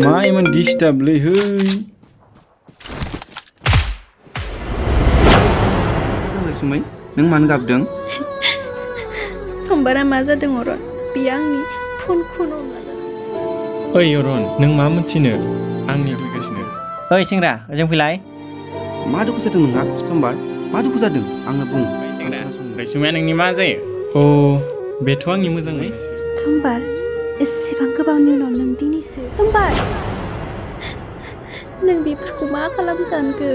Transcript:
मा इमान डिस्टार्बलै है सुमै नों मानो गाबदों समबारा मा जादों अरन बियो आंनि फनखौनो हमना जादों ओइ अरन नों मा मोनथिनो आंनि फैगासिनो ओइ सेंग्रा ओजों फैलाय मा दुखु जादों नोंहा समबार मा दुखु जादों आंनो बुं सेंग्रा रैसुमाया नोंनि मा जायो अ बेथ' आंनि मोजां मोननायसो समबार एसेबां गोबावनि उनाव नों दिनैसो समबार नों बेफोरखौ मा खालामजानगो